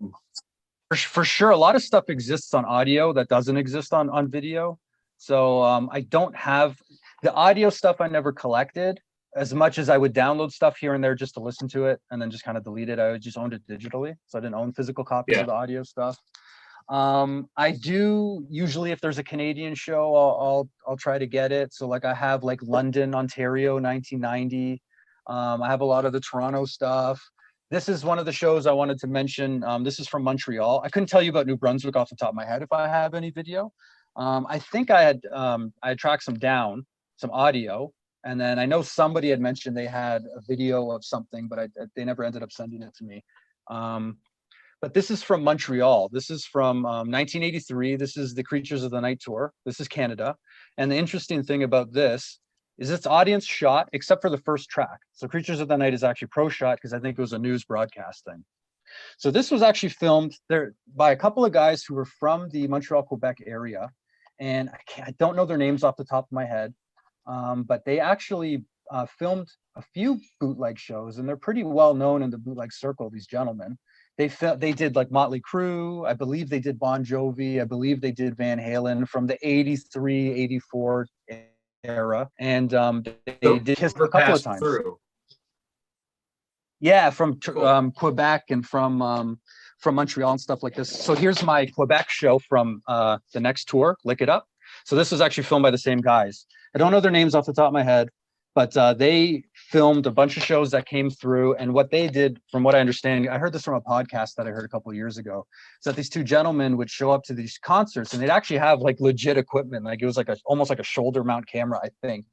Speaker 2: for sure, a lot of stuff exists on audio that doesn't exist on video. So I don't have the audio stuff. I never collected as much as I would download stuff here and there just to listen to it and then just kind of delete it. I just owned it digitally, so I didn't own physical copies of the audio stuff. I do usually, if there's a Canadian show, I'll try to get it. So like I have like London, Ontario, 1990. I have a lot of the Toronto stuff. This is one of the shows I wanted to mention. This is from Montreal. I couldn't tell you about New Brunswick off the top of my head if I have any video. I think I had tracked some audio, and then I know somebody had mentioned they had a video of something, but they never ended up sending it to me. But this is from Montreal. This is from 1983. This is the Creatures of the Night tour. This is Canada. And the interesting thing about this is it's audience shot, except for the first track. So Creatures of the Night is actually pro shot because I think it was a news broadcast thing. So this was actually filmed there by a couple of guys who were from the Montreal, Quebec area. And I don't know their names off the top of my head, but they actually filmed a few bootleg shows, and they're pretty well known in the bootleg circle, these gentlemen. They did like Motley Crue, I believe they did Bon Jovi, I believe they did Van Halen from the 83, 84 era. And they did Kiss a couple of times.
Speaker 1: Through.
Speaker 2: Yeah, from Quebec and from Montreal and stuff like this. So here's my Quebec show from the next tour, Lick It Up. So this was actually filmed by the same guys. I don't know their names off the top of my head, but they filmed a bunch of shows that came through. And what they did, from what I understand, I heard this from a podcast that I heard a couple of years ago, is that these two gentlemen would show up to these concerts and they'd actually have like legit equipment. Like it was like almost like a shoulder mount camera, I think.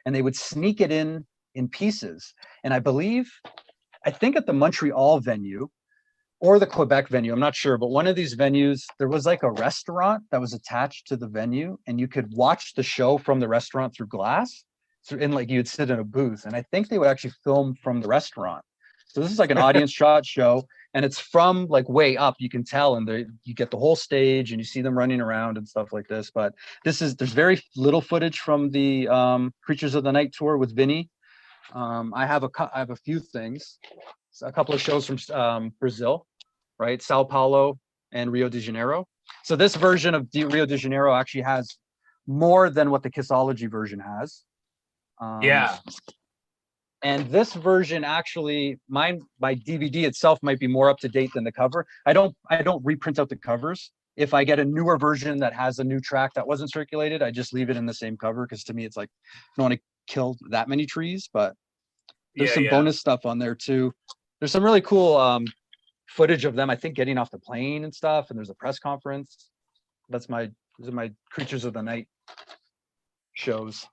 Speaker 2: And they would sneak it in pieces. And I think at the Montreal venue or the Quebec venue, I'm not sure, but one of these venues, there was like a restaurant that was attached to the venue and you could watch the show from the restaurant through glass. And like you'd sit in a booth, and I think they would actually film from the restaurant. So this is like an audience shot show, and it's from like way up, you can tell, and you get the whole stage and you see them running around and stuff like this. But there's very little footage from the Creatures of the Night tour with Vinny. I have a few things, a couple of shows from Brazil, right? Sao Paulo and Rio de Janeiro. So this version of Rio de Janeiro actually has more than what the Kissology version has. And this version actually, my DVD itself might be more up to date than the cover. I don't reprint out the covers. If I get a newer version that has a new track that wasn't circulated, I just leave it in the same cover, because to me it's like, I don't want to kill that many trees. But there's some bonus stuff on there too. There's some really cool footage of them, I think, getting off the plane and stuff, and there's a press conference. These are my Creatures of the Night shows.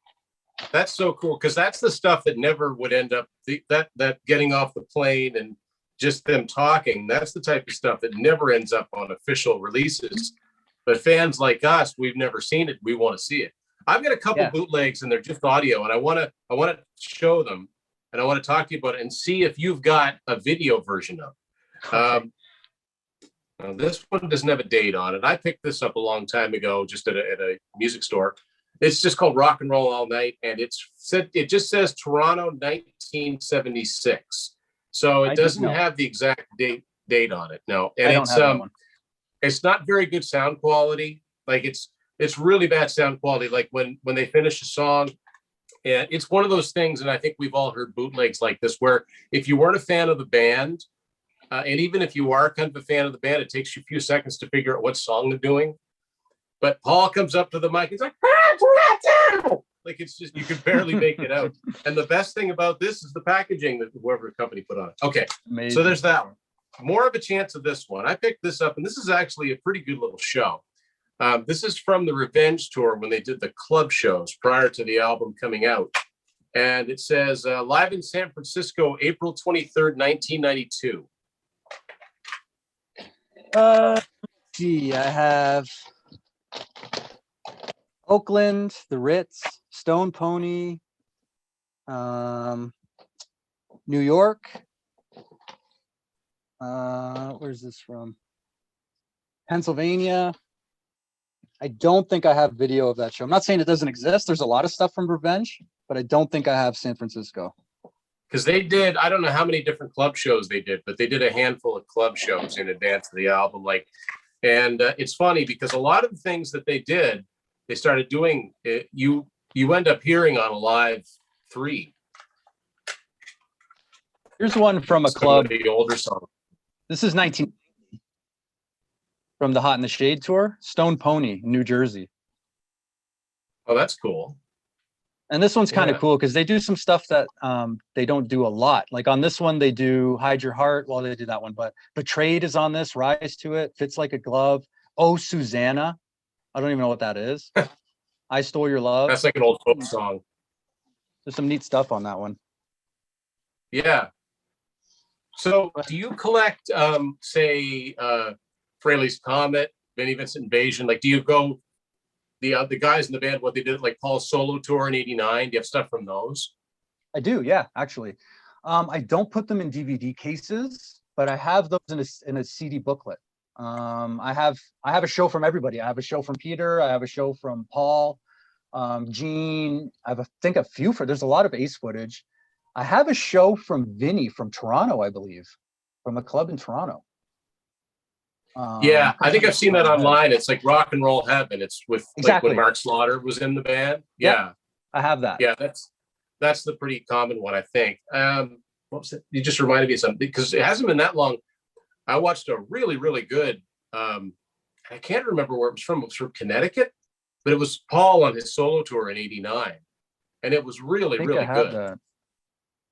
Speaker 1: That's so cool, because that's the stuff that never would end up, that getting off the plane and just them talking. That's the type of stuff that never ends up on official releases. But fans like us, we've never seen it. We want to see it. I've got a couple bootlegs, and they're just audio, and I want to show them, and I want to talk to you about it and see if you've got a video version of it. Now this one doesn't have a date on it. I picked this up a long time ago, just at a music store. It's just called Rock and Roll All Night, and it just says Toronto 1976. So it doesn't have the exact date on it. No, and it's not very good sound quality. Like it's really bad sound quality. Like when they finish a song, and it's one of those things. And I think we've all heard bootlegs like this, where if you weren't a fan of the band, and even if you are kind of a fan of the band, it takes you a few seconds to figure out what song they're doing. But Paul comes up to the mic, he's like, like it's just, you can barely make it out. And the best thing about this is the packaging that whoever company put on it. Okay, amazing. So there's that one. More of a chance of this one. I picked this up, and this is actually a pretty good little show. This is from the Revenge tour when they did the club shows prior to the album coming out. And it says, live in San Francisco, April 23rd, 1992.
Speaker 2: I have Oakland, the Ritz, Stone Pony, New York. Where's this from? Pennsylvania. I don't think I have video of that show. I'm not saying it doesn't exist. There's a lot of stuff from Revenge, but I don't think I have San Francisco.
Speaker 1: Because they did, I don't know how many different club shows they did, but they did a handful of club shows in advance of the album. And it's funny because a lot of the things that they did, they started doing, you end up hearing on a Live 3.
Speaker 2: Here's one from a club.
Speaker 1: The older song.
Speaker 2: This is 19 from the Hot in the Shade tour, Stone Pony, New Jersey.
Speaker 1: Oh, that's cool.
Speaker 2: And this one's kind of cool because they do some stuff that they don't do a lot. Like on this one, they do Hide Your Heart. Well, they do that one, but Betrayed is on this, Rise to It, Fits Like a Glove. Oh, Susanna. I don't even know what that is. I Stole Your Love.
Speaker 1: That's like an old folk song.
Speaker 2: There's some neat stuff on that one.
Speaker 1: Yeah. So do you collect, say, Fraley's Comet, Vinnie Vincent Invasion? Like, do you go, the guys in the band, what they did, like Paul's solo tour in '89? Do you have stuff from those?
Speaker 2: I do, yeah, actually. I don't put them in DVD cases, but I have those in a CD booklet. I have a show from everybody. I have a show from Peter. I have a show from Paul. Gene, think a few there's a lot of Ace footage. I have a show from Vinny from Toronto, I believe, from a club in Toronto.
Speaker 1: Yeah, I think I've seen that online. It's like Rock and Roll Heaven. It's with
Speaker 2: exactly
Speaker 1: like when Mark Slaughter was in the band.
Speaker 2: Yep,
Speaker 1: Yeah,
Speaker 2: I have that.
Speaker 1: Yeah, that's the pretty common one, I think. What was it? You just reminded me of something because it hasn't been that long. I watched a really, really good. I can't remember where it was from. It was from Connecticut, but it was Paul on his solo tour in '89, and it was really, really good.
Speaker 2: That.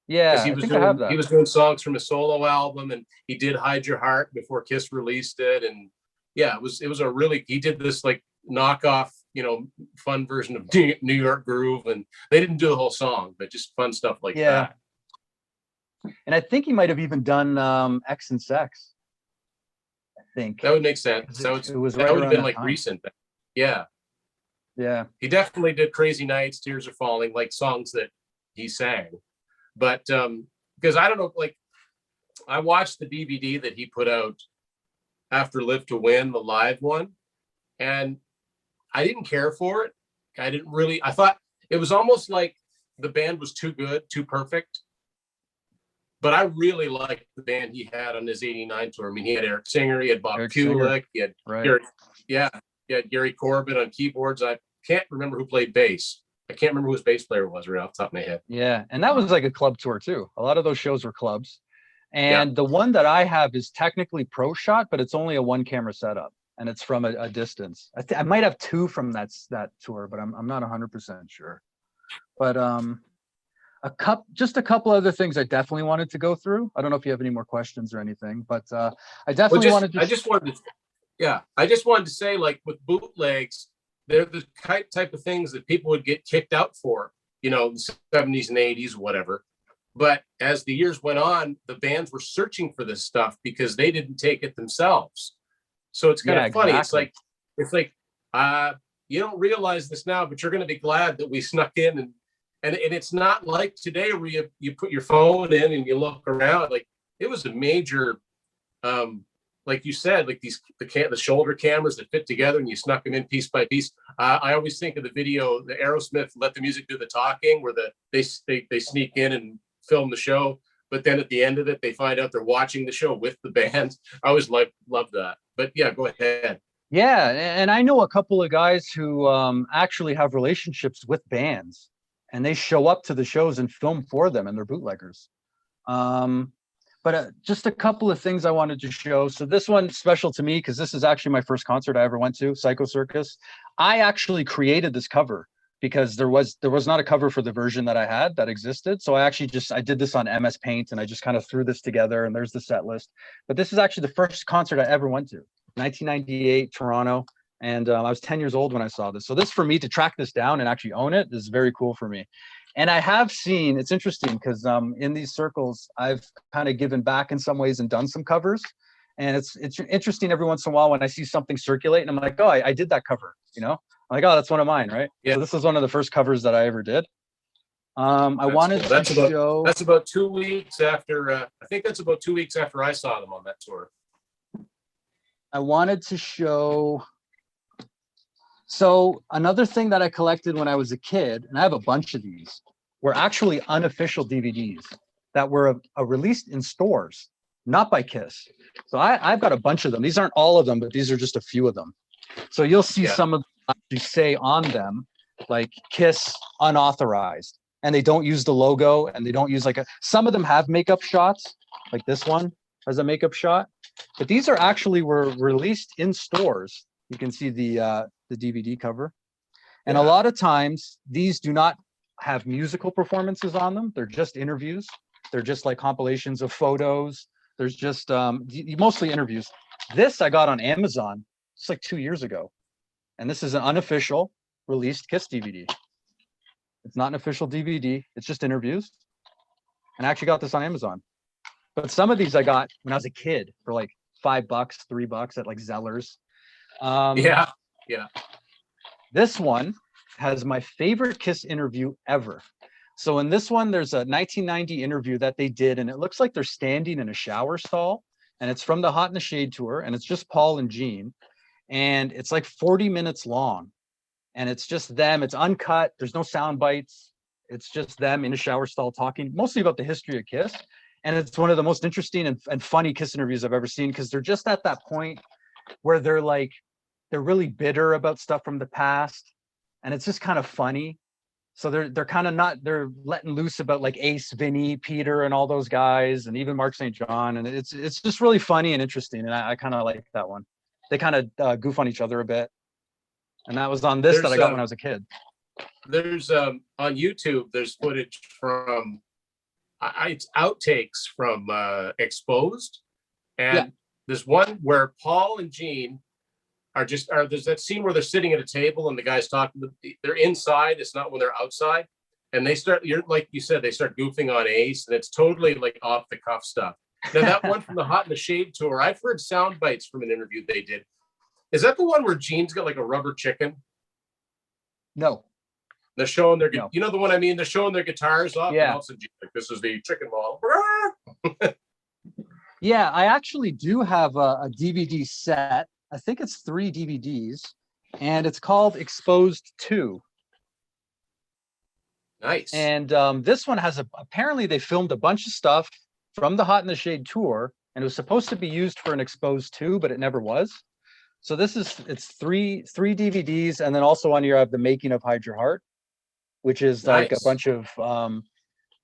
Speaker 2: Yeah,
Speaker 1: he was doing songs from his solo album, and he did "Hide Your Heart" before Kiss released it, and yeah, it was a really, he did this like knockoff, fun version of New York Groove, and they didn't do the whole song, but just fun stuff like that.
Speaker 2: And I think he might have even done X and Sex. I think
Speaker 1: that would make sense. That would have been like recent. Yeah. He definitely did "Crazy Nights," "Tears Are Falling," like songs that he sang. But because I don't know, like I watched the DVD that he put out after Live to Win, the live one, and I didn't care for it. I thought it was almost like the band was too good, too perfect. But I really liked the band he had on his '89 tour. I mean, he had Eric Singer, he had Bob Kulick, he had Gary Corbin on keyboards. I can't remember who played bass. I can't remember who his bass player was right off the top of my head.
Speaker 2: Yeah, and that was like a club tour too. A lot of those shows were clubs. And the one that I have is technically pro shot, but it's only a 1-camera setup, and it's from a distance. I might have 2 from that tour, but I'm not 100% sure. But just a couple other things I definitely wanted to go through. I don't know if you have any more questions or anything, but I definitely wanted to. I just
Speaker 1: wanted to say, like with bootlegs, they're the type of things that people would get kicked out for, the 70s and 80s, whatever. But as the years went on, the bands were searching for this stuff because they didn't take it themselves. So it's kind of funny. Exactly. It's like you don't realize this now, but you're going to be glad that we snuck in, and it's not like today where you put your phone in and you look around. Like it was a major, like you said, like the shoulder cameras that fit together and you snuck them in piece by piece. I always think of the video, the Aerosmith "Let the Music Do the Talking," where they sneak in and film the show, but then at the end of it, they find out they're watching the show with the band. I always love that. But yeah, go ahead.
Speaker 2: Yeah, and I know a couple of guys who actually have relationships with bands, and they show up to the shows and film for them, and they're bootleggers. But just a couple of things I wanted to show. So this one's special to me because this is actually my first concert I ever went to, Psycho Circus. I actually created this cover because there was not a cover for the version that I had that existed. So I did this on MS Paint, and I just kind of threw this together, and there's the set list. But this is actually the first concert I ever went to, 1998, Toronto. And I was 10 years old when I saw this. So this, for me to track this down and actually own it, is very cool for me. And I have seen, it's interesting because in these circles, I've kind of given back in some ways and done some covers. And it's interesting every once in a while when I see something circulate and I'm like, oh, I did that cover, I'm like, oh, that's one of mine, right? Yeah. So this is one of the first covers that I ever did. That's
Speaker 1: about 2 weeks after, I think that's about 2 weeks after I saw them on that tour.
Speaker 2: I wanted to show. So another thing that I collected when I was a kid, and I have a bunch of these, were actually unofficial DVDs that were released in stores, not by Kiss. So I've got a bunch of them. These aren't all of them, but these are just a few of them. So you'll see some of them actually say on them, like Kiss unauthorized, and they don't use the logo, and they don't use some of them have makeup shots, like this one has a makeup shot, but these are actually were released in stores. You can see the DVD cover. And a lot of times these do not have musical performances on them. They're just interviews. They're just like compilations of photos. There's just mostly interviews. This I got on Amazon just like 2 years ago. And this is an unofficial released Kiss DVD. It's not an official DVD. It's just interviews. And I actually got this on Amazon. But some of these I got when I was a kid for like $5, $3 at like Zellers. This one has my favorite Kiss interview ever. So in this one, there's a 1990 interview that they did, and it looks like they're standing in a shower stall, and it's from the Hot in the Shade tour, and it's just Paul and Gene, and it's like 40 minutes long. and it's just them. It's uncut. There's no sound bites. It's just them in a shower stall talking mostly about the history of Kiss. And it's one of the most interesting and funny Kiss interviews I've ever seen, because they're just at that point where they're really bitter about stuff from the past, and it's just kind of funny. So they're kind of not, they're letting loose about like Ace, Vinny, Peter, and all those guys, and even Mark St. John, and it's just really funny and interesting, and I kind of like that one. They kind of goof on each other a bit, and that was on this that I got when I was a kid.
Speaker 1: There's on YouTube, there's footage from it's outtakes from Exposed, and there's one where Paul and Gene there's that scene where they're sitting at a table and the guy's talking. They're inside. It's not when they're outside, and like you said, they start goofing on Ace, and it's totally like off the cuff stuff. Now that one from the Hot in the Shade tour, I've heard sound bites from an interview they did. Is that the one where Gene's got like a rubber chicken?
Speaker 2: No.
Speaker 1: They're showing their, you know the one I mean? They're showing their guitars off.
Speaker 2: Yeah.
Speaker 1: And also, like, this is the chicken model.
Speaker 2: Yeah, I actually do have a DVD set. I think it's 3 DVDs, and it's called Exposed 2.
Speaker 1: Nice.
Speaker 2: And this one has apparently they filmed a bunch of stuff from the Hot in the Shade tour, and it was supposed to be used for an Exposed 2, but it never was. So it's three DVDs, and then also on here I have the Making of Hide Your Heart, which is like a bunch of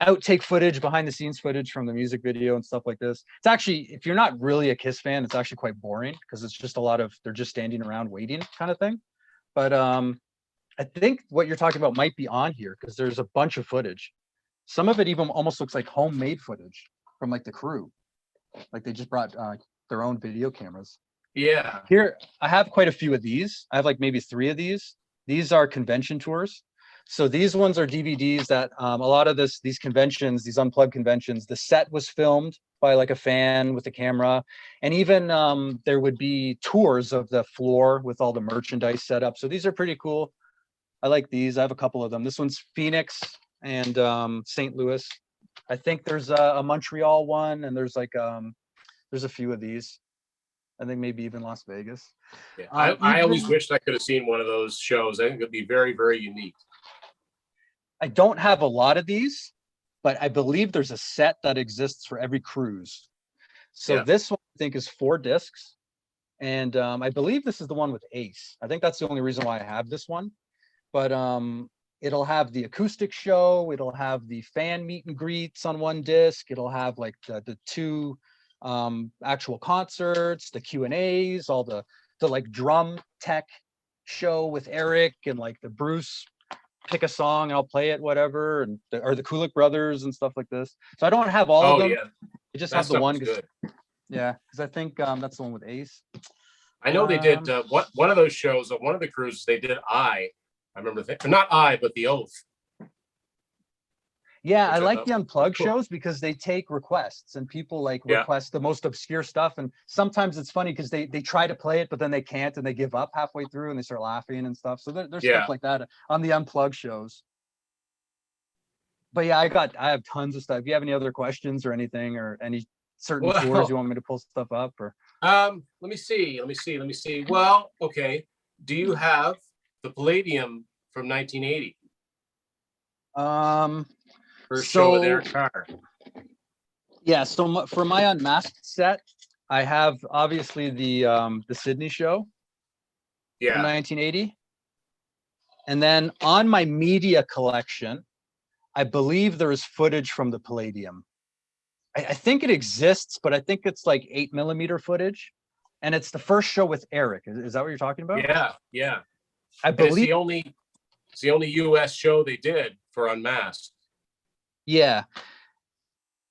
Speaker 2: outtake footage, behind the scenes footage from the music video and stuff like this. It's actually, if you're not really a Kiss fan, it's actually quite boring, because it's just a lot of, they're just standing around waiting kind of thing. But I think what you're talking about might be on here, because there's a bunch of footage. Some of it even almost looks like homemade footage from like the crew. Like they just brought their own video cameras.
Speaker 1: Yeah.
Speaker 2: Here, I have quite a few of these. I have like maybe 3 of these. These are convention tours. So these ones are DVDs that a lot of these conventions, these unplugged conventions, the set was filmed by like a fan with a camera. And even there would be tours of the floor with all the merchandise set up. So these are pretty cool. I like these. I have a couple of them. This one's Phoenix and St. Louis. I think there's a Montreal one, and there's like there's a few of these. I think maybe even Las Vegas.
Speaker 1: Yeah. I always wished I could have seen one of those shows. I think it'd be very, very unique.
Speaker 2: I don't have a lot of these, but I believe there's a set that exists for every cruise. So this one I think is 4 discs. And I believe this is the one with Ace. I think that's the only reason why I have this one. But it'll have the acoustic show. It'll have the fan meet and greets on 1 disc. It'll have like the 2 actual concerts, the Q&As, all the like drum tech show with Eric, and like the Bruce pick a song and I'll play it, whatever, and or the Kulik brothers and stuff like this. So I don't have all of them. I just have the one. Yeah, because I think that's the one with Ace.
Speaker 1: I know they did one of those shows on one of the cruises. They did I remember not I, but The Oath.
Speaker 2: Yeah, I like the unplugged shows because they take requests, and people like request the most obscure stuff. And sometimes it's funny because they try to play it, but then they can't, and they give up halfway through and they start laughing and stuff. So there's stuff like that on the unplugged shows. But yeah, I have tons of stuff. If you have any other questions or anything, or any certain tours you want me to pull stuff up, or
Speaker 1: let me see. Well, okay. Do you have the Palladium from 1980? First show with Eric Carr.
Speaker 2: Yeah, so for my unmasked set, I have obviously the Sydney show.
Speaker 1: Yeah.
Speaker 2: From 1980. And then on my media collection, I believe there is footage from the Palladium. I think it exists, but I think it's like 8mm footage. And it's the first show with Eric. Is that what you're talking about?
Speaker 1: Yeah.
Speaker 2: I believe
Speaker 1: it's the only US show they did for Unmasked.
Speaker 2: Yeah.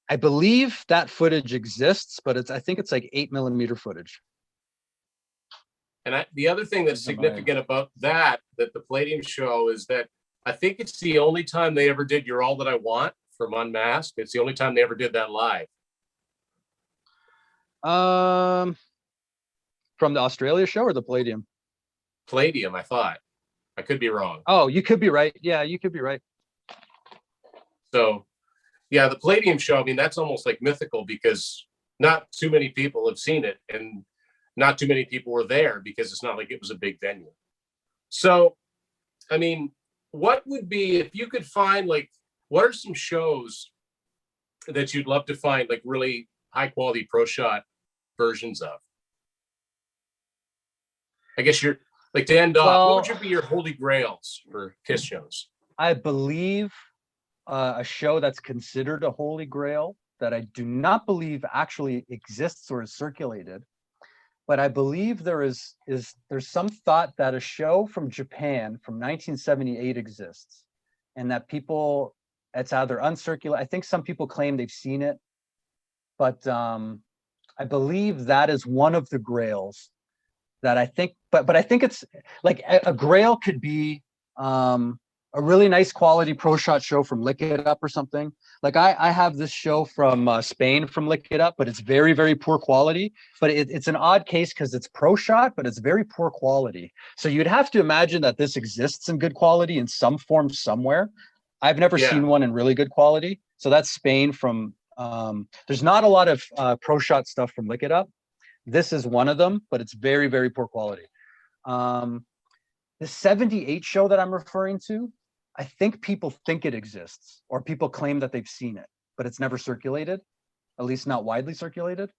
Speaker 2: I believe that footage exists, but I think it's like 8mm footage.
Speaker 1: And the other thing that's significant about that the Palladium show is that I think it's the only time they ever did You're All That I Want from Unmasked. It's the only time they ever did that live.
Speaker 2: From the Australia show or the Palladium?
Speaker 1: Palladium, I thought. I could be wrong.
Speaker 2: Oh, you could be right. Yeah, you could be right.
Speaker 1: So, yeah, the Palladium show, I mean, that's almost like mythical because not too many people have seen it, and not too many people were there because it's not like it was a big venue. So I mean, what would be, if you could find, like, what are some shows that you'd love to find, like, really high quality pro shot versions of? I guess you're like, to end off, what
Speaker 2: Well,
Speaker 1: would be your holy grails for Kiss shows?
Speaker 2: I believe a show that's considered a holy grail that I do not believe actually exists or is circulated, but I believe there's some thought that a show from Japan from 1978 exists, and that people, it's either uncirculated. I think some people claim they've seen it, but I believe that is one of the grails that I think. But I think it's like a grail could be a really nice quality pro shot show from Lick It Up or something. Like I have this show from Spain from Lick It Up, but it's very, very poor quality. But it's an odd case because it's pro shot, but it's very poor quality. So you'd have to imagine that this exists in good quality in some form somewhere. I've never
Speaker 1: Yeah.
Speaker 2: seen one in really good quality. So that's Spain from, there's not a lot of pro shot stuff from Lick It Up. This is one of them, but it's very, very poor quality. The 78 show that I'm referring to, I think people think it exists, or people claim that they've seen it, but it's never circulated, at least not widely circulated.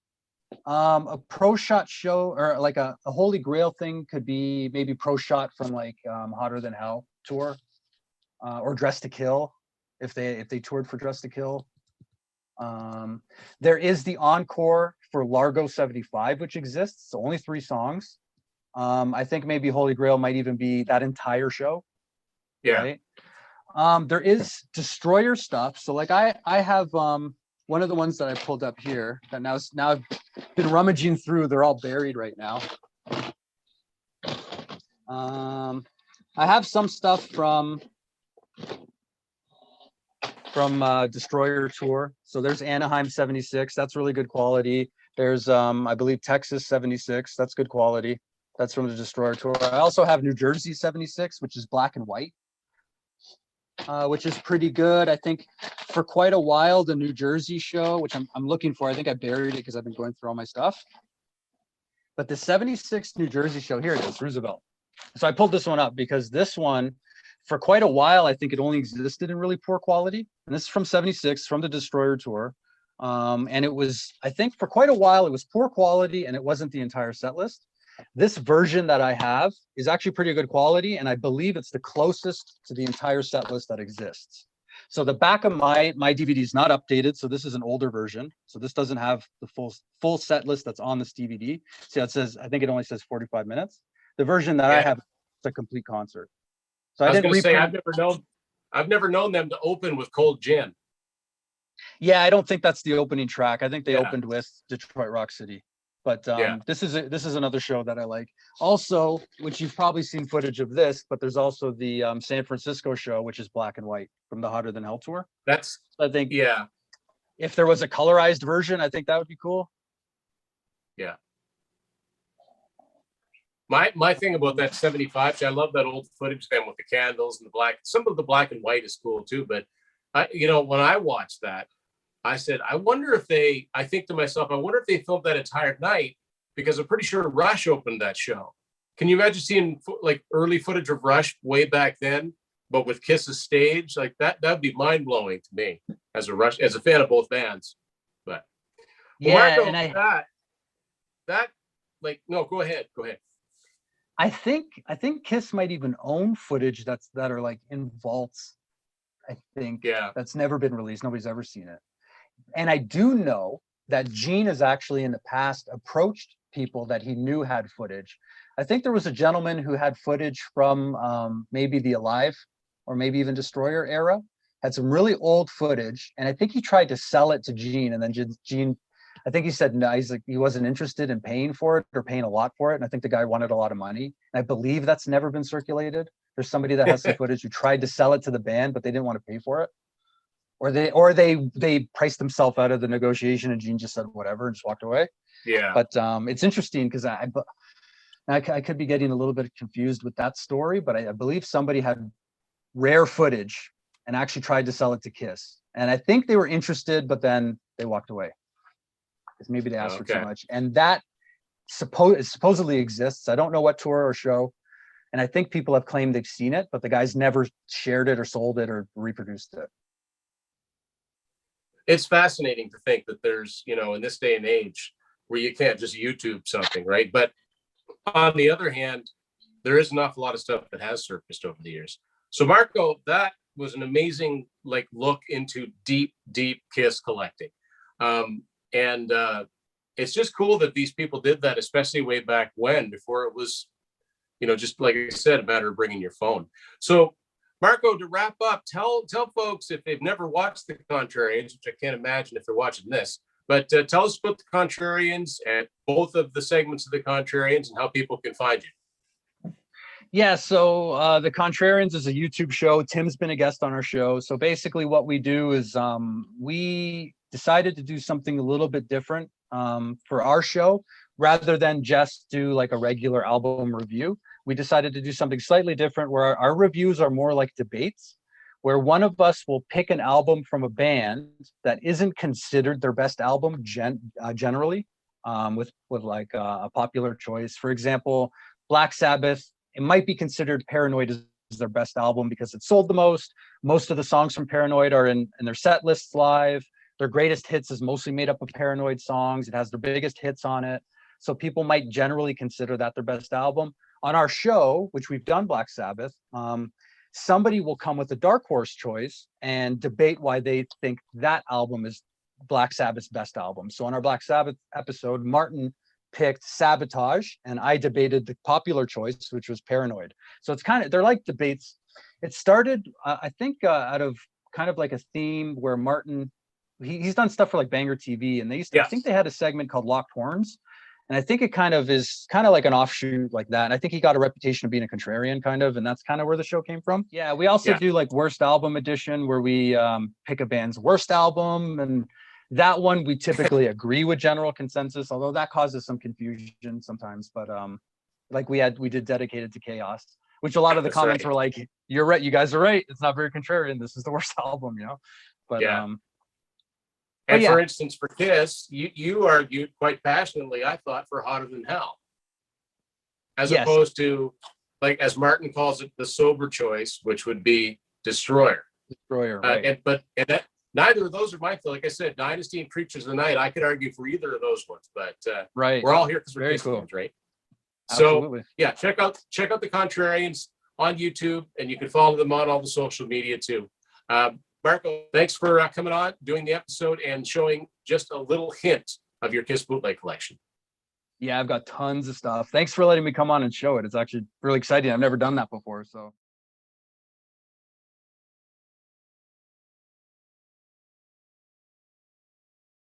Speaker 2: A pro shot show, or like a holy grail thing, could be maybe pro shot from like Hotter Than Hell tour, or Dress to Kill, if they toured for Dress to Kill. There is the Encore for Largo 75, which exists. So only 3 songs. I think maybe Holy Grail might even be that entire show.
Speaker 1: Yeah.
Speaker 2: Right. There is Destroyer stuff. So like I have one of the ones that I pulled up here that now I've been rummaging through. They're all buried right now. I have some stuff from Destroyer tour. So there's Anaheim 76. That's really good quality. There's I believe Texas 76. That's good quality. That's from the Destroyer tour. I also have New Jersey 76, which is black and white, which is pretty good. I think for quite a while, the New Jersey show, which I'm looking for, I think I buried it because I've been going through all my stuff. But the 76 New Jersey show, here it is, Roosevelt. So I pulled this one up because this one, for quite a while, I think it only existed in really poor quality. And this is from 76, from the Destroyer tour. And it was, I think for quite a while, it was poor quality and it wasn't the entire set list. This version that I have is actually pretty good quality, and I believe it's the closest to the entire set list that exists. So the back of my DVD is not updated, so this is an older version. So this doesn't have the full set list that's on this DVD. See, it says, I think it only says 45 minutes. The version that I have, it's a complete concert. So
Speaker 1: I was going to say, I've never known them to open with Cold Gin.
Speaker 2: Yeah, I don't think that's the opening track. I think they opened with Detroit Rock City. But this is another show that I like. Also, which you've probably seen footage of this, but there's also the San Francisco show, which is black and white from the Hotter Than Hell tour.
Speaker 1: That's,
Speaker 2: I think,
Speaker 1: yeah.
Speaker 2: If there was a colorized version, I think that would be cool.
Speaker 1: Yeah. My thing about that 75, I love that old footage then with the candles and the black. Some of the black and white is cool too, but when I watched that, I said, I think to myself, I wonder if they filmed that entire night, because I'm pretty sure Rush opened that show. Can you imagine seeing like early footage of Rush way back then, but with Kiss's stage? Like that'd be mind blowing to me as a fan of both bands. But
Speaker 2: Yeah,
Speaker 1: Marco,
Speaker 2: and
Speaker 1: no, go ahead.
Speaker 2: I think Kiss might even own footage that are like in vaults. I think that's never been released. Nobody's ever seen it. And I do know that Gene has actually in the past approached people that he knew had footage. I think there was a gentleman who had footage from maybe the Alive or maybe even Destroyer era, had some really old footage. And I think he tried to sell it to Gene, and then Gene, I think he said no, he wasn't interested in paying for it or paying a lot for it. And I think the guy wanted a lot of money. And I believe that's never been circulated. There's somebody that has some footage who tried to sell it to the band, but they didn't want to pay for it. Or they priced themselves out of the negotiation, and Gene just said whatever and just walked away.
Speaker 1: Yeah.
Speaker 2: But it's interesting because I could be getting a little bit confused with that story, but I believe somebody had rare footage and actually tried to sell it to Kiss. And I think they were interested, but then they walked away because maybe they asked for too much. And that supposedly exists. I don't know what tour or show. And I think people have claimed they've seen it, but the guys never shared it or sold it or reproduced it.
Speaker 1: It's fascinating to think that there's, in this day and age where you can't just YouTube something, right? But on the other hand, there is an awful lot of stuff that has surfaced over the years. So Marco, that was an amazing look into deep Kiss collecting. And it's just cool that these people did that, especially way back when, before it was, just like I said, a matter of bringing your phone. So Marco, to wrap up, tell folks, if they've never watched the Contrarians, which I can't imagine if they're watching this, but tell us about the Contrarians and both of the segments of the Contrarians and how people can find you.
Speaker 2: Yeah, so the Contrarians is a YouTube show. Tim's been a guest on our show. So basically what we do is we decided to do something a little bit different for our show. Rather than just do like a regular album review, we decided to do something slightly different where our reviews are more like debates, where one of us will pick an album from a band that isn't considered their best album generally, with like a popular choice. For example, Black Sabbath, it might be considered Paranoid as their best album because it sold the most. Most of the songs from Paranoid are in their set lists live. Their greatest hits is mostly made up of Paranoid songs. It has their biggest hits on it. So people might generally consider that their best album. On our show, which we've done Black Sabbath, somebody will come with a dark horse choice and debate why they think that album is Black Sabbath's best album. So on our Black Sabbath episode, Martin picked Sabotage and I debated the popular choice, which was Paranoid. So it's they're like debates. It started, I think, out of kind of like a theme where Martin, he's done stuff for like Banger TV, and they used to, I think they had a segment called Locked Horns. And I think it is like an offshoot like that. And I think he got a reputation of being a contrarian kind of, and that's kind of where the show came from. Yeah, we also do like worst album edition where we pick a band's worst album. And that one, we typically agree with general consensus, although that causes some confusion sometimes. But like we did Dedicated to Chaos, which a lot of the comments were like, you're right, you guys are right. It's not very contrarian. This is the worst album, But
Speaker 1: and for instance, for Kiss, you argued quite passionately, I thought, for Hotter Than Hell, as opposed to, like, as Martin calls it, the sober choice, which would be Destroyer.
Speaker 2: Right.
Speaker 1: And neither of those are my feel. Like I said, Dynasty and Creatures of the Night, I could argue for either of those ones, but we're all here because we're Kiss fans, right?
Speaker 2: Absolutely.
Speaker 1: So yeah, check out the Contrarians on YouTube, and you can follow them on all the social media too. Marco, thanks for coming on, doing the episode, and showing just a little hint of your Kiss bootleg collection.
Speaker 2: Yeah, I've got tons of stuff. Thanks for letting me come on and show it. It's actually really exciting. I've never done that before, so.